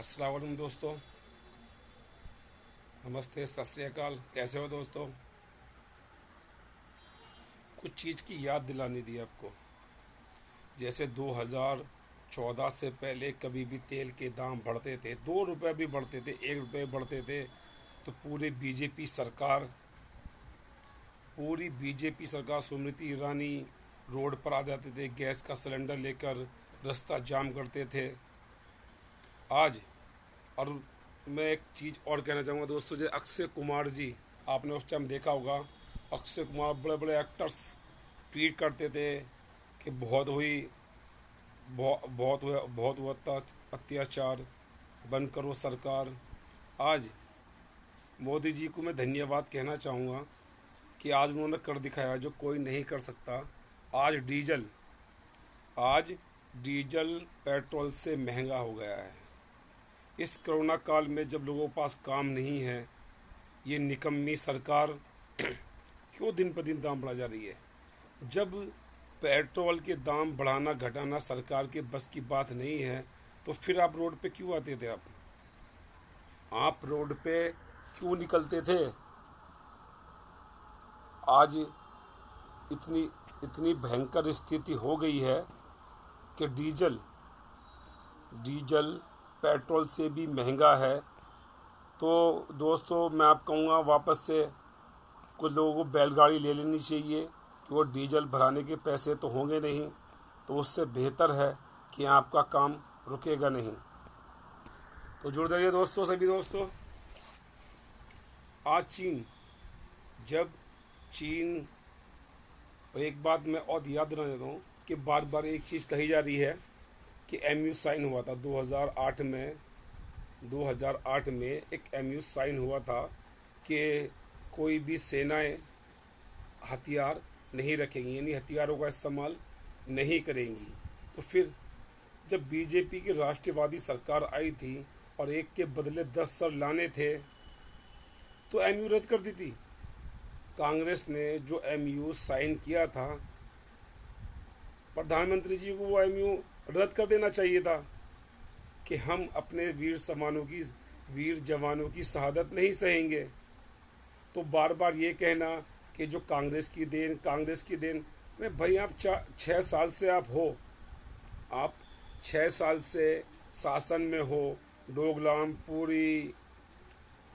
अस्सलाम वालेकुम दोस्तों। नमस्ते, सत श्री अकाल। कैसे हो दोस्तों? कुछ चीज़ की याद दिलानी थी आपको। जैसे 2014 से पहले कभी भी तेल के दाम बढ़ते थे, 2 रुपये भी बढ़ते थे, 1 रुपये बढ़ते थे, तो पूरी बीजेपी सरकार स्मृति ईरानी रोड पर आ जाते थे, गैस का सिलेंडर लेकर रास्ता जाम करते थे। आज और मैं एक चीज़ और कहना चाहूँगा दोस्तों, जैसे अक्षय कुमार जी, आपने उस टाइम देखा होगा, अक्षय कुमार बड़े बड़े एक्टर्स ट्वीट करते थे कि बहुत हुआ अत्याचार, बंद करो सरकार। आज मोदी जी को मैं धन्यवाद कहना चाहूँगा कि आज उन्होंने कर दिखाया जो कोई नहीं कर सकता। आज डीजल आज डीजल पेट्रोल से महंगा हो गया है। इस कोरोना काल में जब लोगों के पास काम नहीं है, ये निकम्मी सरकार क्यों दिन पर दिन दाम बढ़ा जा रही है? जब पेट्रोल के दाम बढ़ाना घटाना सरकार के बस की बात नहीं है, तो फिर आप रोड पे क्यों आते थे? आप रोड पे क्यों निकलते थे? आज इतनी इतनी भयंकर स्थिति हो गई है कि डीजल डीजल पेट्रोल से भी महंगा है। तो दोस्तों, मैं आप कहूँगा वापस से कुछ लोगों को बैलगाड़ी ले लेनी चाहिए कि वो डीजल भराने के पैसे तो होंगे नहीं, तो उससे बेहतर है कि आपका काम रुकेगा नहीं। तो जुड़ जाइए दोस्तों, सभी दोस्तों। आज जब चीन एक बात मैं और याद दिला देता हूँ कि बार बार एक चीज़ कही जा रही है कि एमयू साइन हुआ था 2008 में एक एमयू साइन हुआ था कि कोई भी सेनाएं हथियार नहीं रखेंगी, यानी हथियारों का इस्तेमाल नहीं करेंगी। तो फिर जब बीजेपी की राष्ट्रवादी सरकार आई थी और एक के बदले 10 सर लाने थे, तो एमयू रद्द कर दी थी। कांग्रेस ने जो एमयू साइन किया था, प्रधानमंत्री जी को वो एमयू रद्द कर देना चाहिए था कि हम अपने वीर जवानों की शहादत नहीं सहेंगे। तो बार बार ये कहना कि जो कांग्रेस की देन मैं भाई, आप 6 साल से आप 6 साल से शासन में हो, डोकलाम पूरी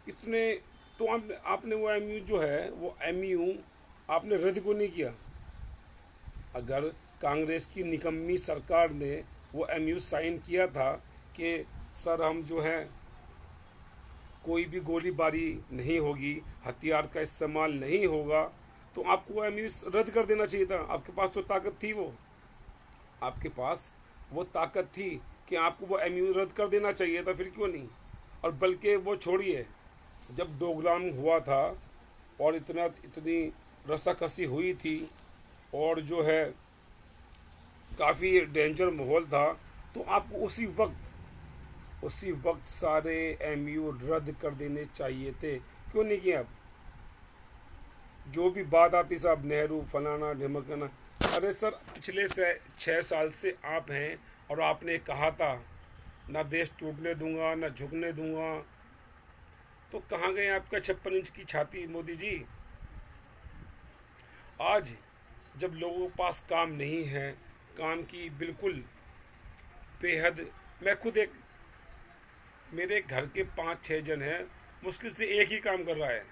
इतने, तो आपने वो एमयू जो है वो एमयू आपने रद्द को नहीं किया। अगर कांग्रेस की निकम्मी सरकार ने वो एमयू साइन किया था कि सर हम जो है कोई भी गोलीबारी नहीं होगी, हथियार का इस्तेमाल नहीं होगा, तो आपको वो एमयू रद्द कर देना चाहिए था। आपके पास तो ताकत थी, आपके पास वो ताकत थी कि आपको वो एमयू रद्द कर देना चाहिए था, फिर क्यों नहीं? और बल्कि वो छोड़िए, जब डोकलाम हुआ था और इतनी रस्साकसी हुई थी और जो है काफ़ी डेंजर माहौल था, तो आपको उसी वक्त सारे एमयू रद्द कर देने चाहिए थे। क्यों नहीं किया? जो भी बात आती साहब, नेहरू फलाना ढिमकाना, अरे सर पिछले 6 साल से आप हैं और आपने कहा था ना देश टूटने दूंगा ना झुकने दूंगा। तो कहाँ गए आपका 56 इंच की छाती मोदी जी? आज जब लोगों के पास काम नहीं है, काम की बिल्कुल बेहद, मैं खुद मेरे घर के 5-6 जन हैं, मुश्किल से एक ही काम कर रहा है।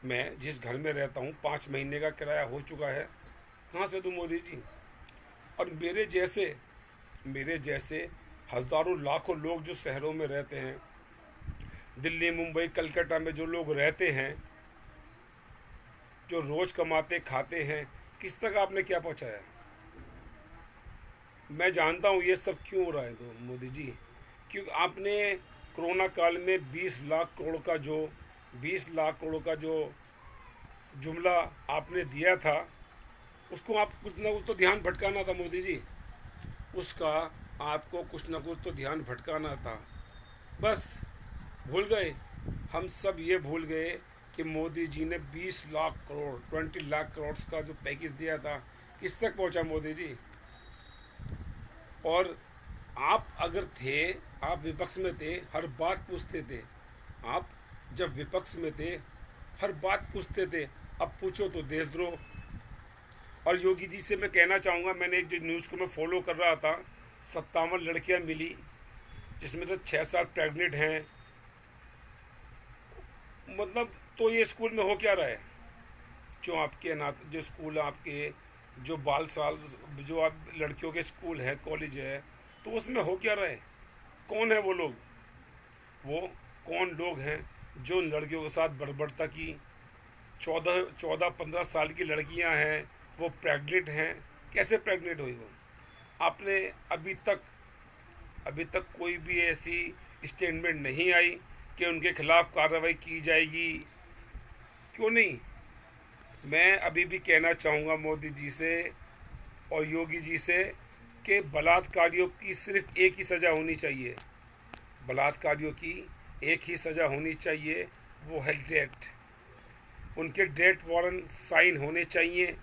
मैं जिस घर में रहता हूँ 5 महीने का किराया हो चुका है, कहाँ से दूँ मोदी जी? और मेरे जैसे हज़ारों लाखों लोग जो शहरों में रहते हैं, दिल्ली मुंबई कलकत्ता में जो लोग रहते हैं, जो रोज़ कमाते खाते हैं, किस तक आपने क्या पहुँचाया? मैं जानता हूँ ये सब क्यों हो रहा है तो मोदी जी, क्योंकि आपने कोरोना काल में 20 लाख करोड़ का जो जुमला आपने दिया था, उसको आप कुछ ना कुछ तो ध्यान भटकाना था मोदी जी। उसका आपको कुछ ना कुछ तो ध्यान भटकाना था। बस भूल गए, हम सब ये भूल गए कि मोदी जी ने 20 लाख करोड़ 20 लाख करोड़ का जो पैकेज दिया था, किस तक पहुंचा मोदी जी? और आप अगर थे, आप विपक्ष में थे, हर बात पूछते थे। आप जब विपक्ष में थे हर बात पूछते थे, अब पूछो तो देशद्रोह। और योगी जी से मैं कहना चाहूँगा, मैंने एक जो न्यूज़ को मैं फॉलो कर रहा था, 57 लड़कियां मिली जिसमें तो 6-7 प्रेग्नेंट हैं। मतलब तो ये स्कूल में हो क्या रहा है? जो आपके अनाथ, जो स्कूल आपके, जो बाल साल, जो आप लड़कियों के स्कूल है, कॉलेज है, तो उसमें हो क्या रहा है? कौन है वो लोग? वो कौन लोग हैं जो उन लड़कियों के साथ बर्बरता की? 14-15 साल की लड़कियां हैं, वो प्रेग्नेंट हैं। कैसे प्रेग्नेंट हुई वो? आपने अभी तक कोई भी ऐसी स्टेटमेंट नहीं आई कि उनके खिलाफ कार्रवाई की जाएगी। क्यों नहीं? मैं अभी भी कहना चाहूँगा मोदी जी से और योगी जी से कि बलात्कारियों की सिर्फ एक ही सज़ा होनी चाहिए। बलात्कारियों की एक ही सज़ा होनी चाहिए, वो है डेथ। उनके डेथ वारंट साइन होने चाहिए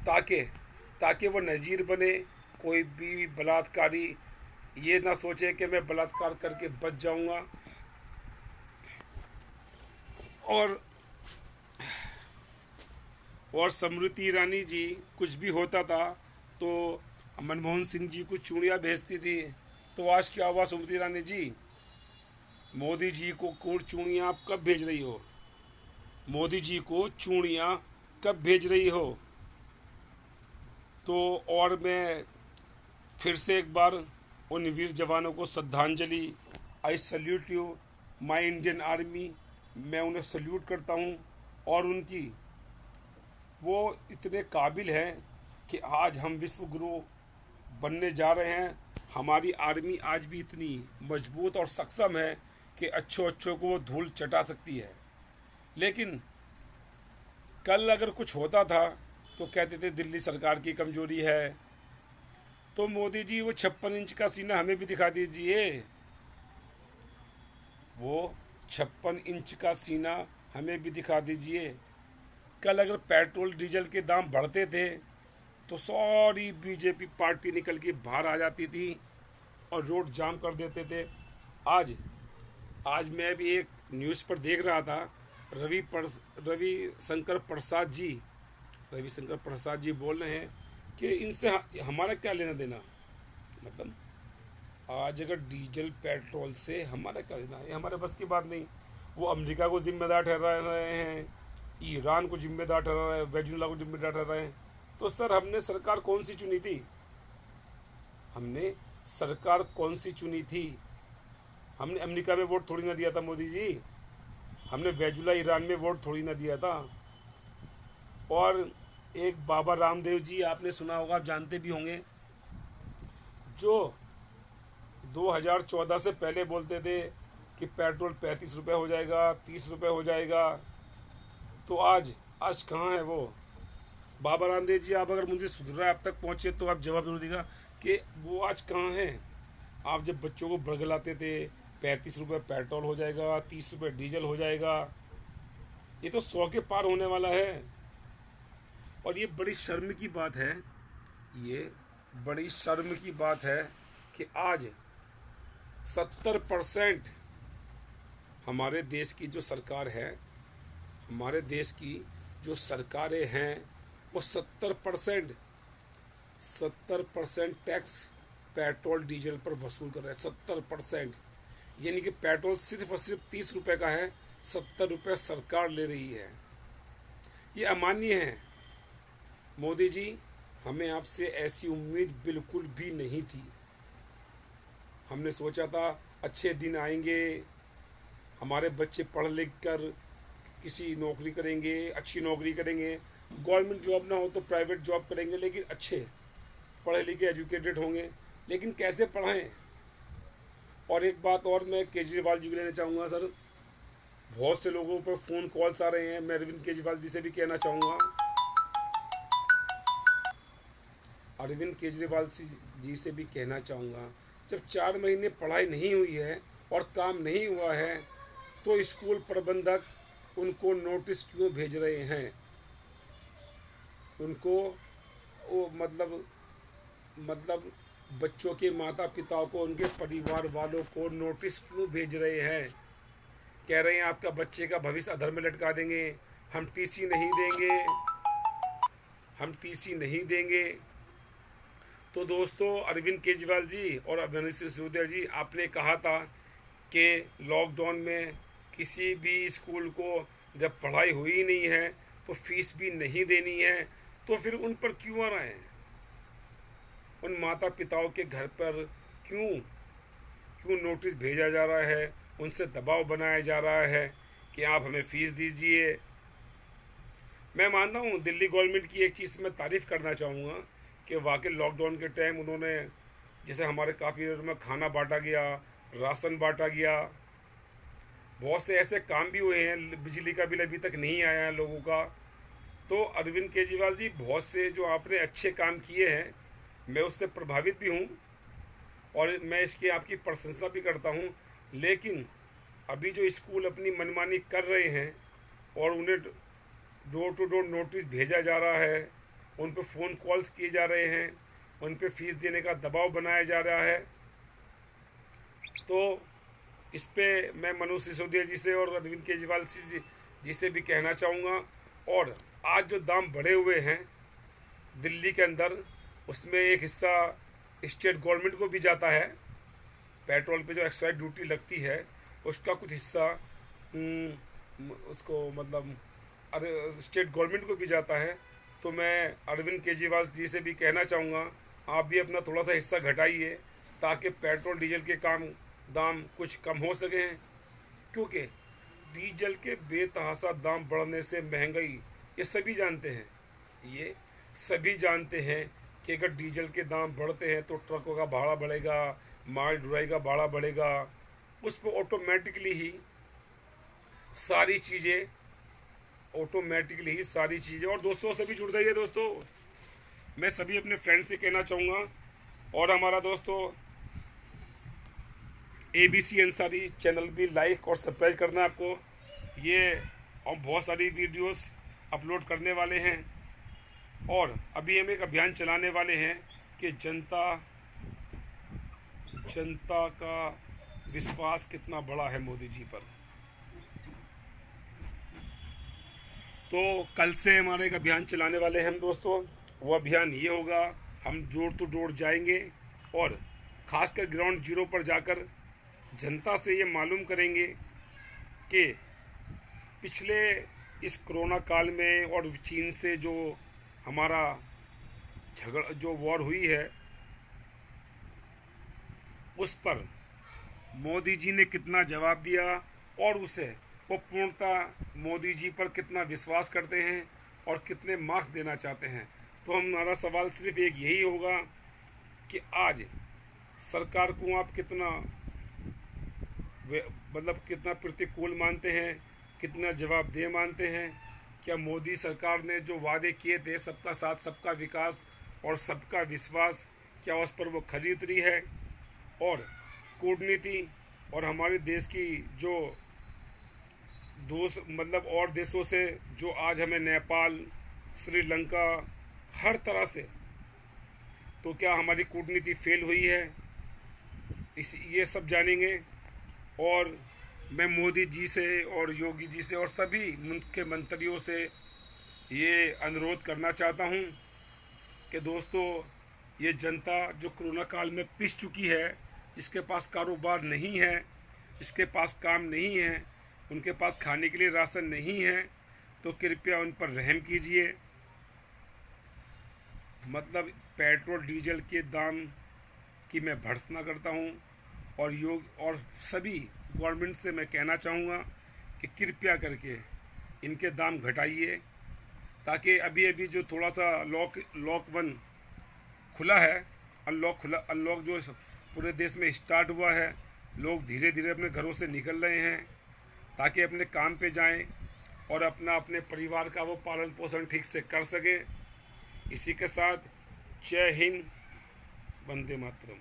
ताकि ताकि वो नज़ीर बने। कोई भी बलात्कारी ये ना सोचे कि मैं बलात्कार करके बच जाऊंगा। और स्मृति ईरानी जी, कुछ भी होता था तो मनमोहन सिंह जी को चूड़ियाँ भेजती थी। तो आज क्या हुआ स्मृति ईरानी जी? मोदी जी को कोट चूड़ियाँ आप कब भेज रही हो? मोदी जी को चूड़ियाँ कब भेज रही हो? तो और मैं फिर से एक बार उन वीर जवानों को श्रद्धांजलि, I salute you my Indian army, मैं उन्हें सल्यूट करता हूँ। और उनकी वो इतने काबिल हैं कि आज हम विश्व गुरु बनने जा रहे हैं। हमारी आर्मी आज भी इतनी मजबूत और सक्षम है कि अच्छों को वो धूल चटा सकती है। लेकिन कल अगर कुछ होता था तो कहते थे दिल्ली सरकार की कमजोरी है। तो मोदी जी वो 56 इंच का सीना हमें भी दिखा दीजिए। वो 56 इंच का सीना हमें भी दिखा दीजिए। कल अगर पेट्रोल डीजल के दाम बढ़ते थे तो सारी बीजेपी पार्टी निकल के बाहर आ जाती थी और रोड जाम कर देते थे। आज मैं भी एक न्यूज़ पर देख रहा था, रविशंकर प्रसाद जी बोल रहे हैं कि इनसे हमारा क्या लेना देना। मतलब आज अगर डीजल पेट्रोल से हमारा क्या लेना, ये हमारे बस की बात नहीं। वो अमेरिका को जिम्मेदार ठहरा रहे हैं, ईरान को जिम्मेदार ठहरा रहे हैं, वेनेजुएला को जिम्मेदार ठहरा रहे हैं। तो सर हमने सरकार कौन सी चुनी थी? हमने सरकार कौन सी चुनी थी? हमने अमेरिका में वोट थोड़ी ना दिया था मोदी जी। हमने वेनेजुएला ईरान में वोट थोड़ी ना दिया था। और एक बाबा रामदेव जी, आपने सुना होगा, आप जानते भी होंगे, जो 2014 से पहले बोलते थे कि पेट्रोल 35 रुपये हो जाएगा, 30 रुपये हो जाएगा। तो आज कहाँ है वो? बाबा रामदेव जी, आप अगर मुझे सुधरा अब तक पहुँचे तो आप जवाब जरूर देगा कि वो आज कहाँ हैं। आप जब बच्चों को बरगलाते थे 35 रुपये पेट्रोल हो जाएगा, 30 रुपये डीजल हो जाएगा, ये तो 100 के पार होने वाला है। और ये बड़ी शर्म की बात है, ये बड़ी शर्म की बात है कि आज 70% हमारे देश की जो सरकार है, हमारे देश की जो सरकारें हैं, वो 70% टैक्स पेट्रोल डीजल पर वसूल कर रहे हैं। 70%, यानी कि पेट्रोल सिर्फ और सिर्फ 30 रुपये का है, 70 रुपये सरकार ले रही है। ये अमान्य है। मोदी जी, हमें आपसे ऐसी उम्मीद बिल्कुल भी नहीं थी। हमने सोचा था अच्छे दिन आएंगे, हमारे बच्चे पढ़ लिख कर किसी नौकरी करेंगे, अच्छी नौकरी करेंगे, गवर्नमेंट जॉब ना हो तो प्राइवेट जॉब करेंगे, लेकिन अच्छे पढ़े लिखे एजुकेटेड होंगे। लेकिन कैसे पढ़ाएं? और एक बात और मैं केजरीवाल जी को लेना चाहूँगा। सर, बहुत से लोगों पर फ़ोन कॉल्स आ रहे हैं, मैं अरविंद केजरीवाल जी से भी कहना चाहूँगा, अरविंद केजरीवाल जी से भी कहना चाहूँगा, जब 4 महीने पढ़ाई नहीं हुई है और काम नहीं हुआ है तो स्कूल प्रबंधक उनको नोटिस क्यों भेज रहे हैं? उनको वो मतलब बच्चों के माता पिताओं को, उनके परिवार वालों को नोटिस क्यों भेज रहे हैं? कह रहे हैं आपका बच्चे का भविष्य अधर में लटका देंगे, हम टीसी नहीं देंगे, हम टीसी नहीं देंगे। तो दोस्तों, अरविंद केजरीवाल जी और मनीष सिसोदिया जी, आपने कहा था कि लॉकडाउन में किसी भी स्कूल को जब पढ़ाई हुई नहीं है तो फीस भी नहीं देनी है, तो फिर उन पर क्यों आ रहा है? उन माता पिताओं के घर पर क्यों क्यों नोटिस भेजा जा रहा है, उनसे दबाव बनाया जा रहा है कि आप हमें फीस दीजिए? मैं मानता हूँ दिल्ली गवर्नमेंट की एक चीज़ मैं तारीफ़ करना चाहूँगा कि वाकई लॉकडाउन के टाइम उन्होंने, जैसे हमारे काफ़ी एरिया में खाना बांटा गया, राशन बांटा गया, बहुत से ऐसे काम भी हुए हैं, बिजली का बिल अभी तक नहीं आया है लोगों का। तो अरविंद केजरीवाल जी, बहुत से जो आपने अच्छे काम किए हैं, मैं उससे प्रभावित भी हूँ और मैं इसकी आपकी प्रशंसा भी करता हूँ। लेकिन अभी जो स्कूल अपनी मनमानी कर रहे हैं और उन्हें डोर टू डोर नोटिस भेजा जा रहा है, उन पर फ़ोन कॉल्स किए जा रहे हैं, उन पर फीस देने का दबाव बनाया जा रहा है, तो इस पे मैं मनोज सिसोदिया जी से और अरविंद केजरीवाल जी से भी कहना चाहूँगा। और आज जो दाम बढ़े हुए हैं दिल्ली के अंदर, उसमें एक हिस्सा स्टेट गवर्नमेंट को भी जाता है। पेट्रोल पे जो एक्साइज ड्यूटी लगती है उसका कुछ हिस्सा उसको मतलब स्टेट गवर्नमेंट को भी जाता है। तो मैं अरविंद केजरीवाल जी से भी कहना चाहूँगा, आप भी अपना थोड़ा सा हिस्सा घटाइए ताकि पेट्रोल डीजल के दाम कुछ कम हो सके। क्योंकि डीजल के बेतहाशा दाम बढ़ने से महंगाई, ये सभी जानते हैं, ये सभी जानते हैं कि अगर डीजल के दाम बढ़ते हैं तो ट्रकों का भाड़ा बढ़ेगा, माल ढुलाई का भाड़ा बढ़ेगा, उस पर ऑटोमेटिकली ही सारी चीज़ें और दोस्तों सभी जुड़ जाइए। दोस्तों, मैं सभी अपने फ्रेंड से कहना चाहूँगा, और हमारा दोस्तों ABC अंसारी चैनल भी लाइक और सब्सक्राइब करना है आपको। ये और बहुत सारी वीडियोस अपलोड करने वाले हैं और अभी हम एक अभियान चलाने वाले हैं कि जनता का विश्वास कितना बड़ा है मोदी जी पर। तो कल से हमारे एक अभियान चलाने वाले हैं हम दोस्तों। वो अभियान ये होगा, हम डोर टू डोर जाएंगे और खासकर ग्राउंड जीरो पर जाकर जनता से ये मालूम करेंगे कि पिछले इस कोरोना काल में और चीन से जो हमारा जो वॉर हुई है, उस पर मोदी जी ने कितना जवाब दिया और उसे वो पूर्णतः मोदी जी पर कितना विश्वास करते हैं और कितने मार्क्स देना चाहते हैं। तो हमारा सवाल सिर्फ एक यही होगा कि आज सरकार को आप कितना कितना प्रतिकूल मानते हैं, कितना जवाबदेह मानते हैं। क्या मोदी सरकार ने जो वादे किए थे, सबका साथ सबका विकास और सबका विश्वास, क्या उस पर वो खरी उतरी है? और कूटनीति और हमारे देश की जो दोस्त और देशों से जो आज हमें नेपाल, श्रीलंका, हर तरह से, तो क्या हमारी कूटनीति फेल हुई है? ये सब जानेंगे। और मैं मोदी जी से और योगी जी से और सभी मुख्यमंत्रियों से ये अनुरोध करना चाहता हूँ कि दोस्तों, ये जनता जो कोरोना काल में पिस चुकी है, जिसके पास कारोबार नहीं है, जिसके पास काम नहीं है, उनके पास खाने के लिए राशन नहीं है, तो कृपया उन पर रहम कीजिए। पेट्रोल डीजल के दाम की मैं भर्त्सना करता हूँ और सभी गवर्नमेंट से मैं कहना चाहूँगा कि कृपया करके इनके दाम घटाइए, ताकि अभी जो थोड़ा सा लॉक 1 खुला है, अनलॉक जो पूरे देश में स्टार्ट हुआ है, लोग धीरे धीरे अपने घरों से निकल रहे हैं ताकि अपने काम पे जाएं और अपने परिवार का वो पालन पोषण ठीक से कर सके। इसी के साथ जय हिंद, वंदे मातरम।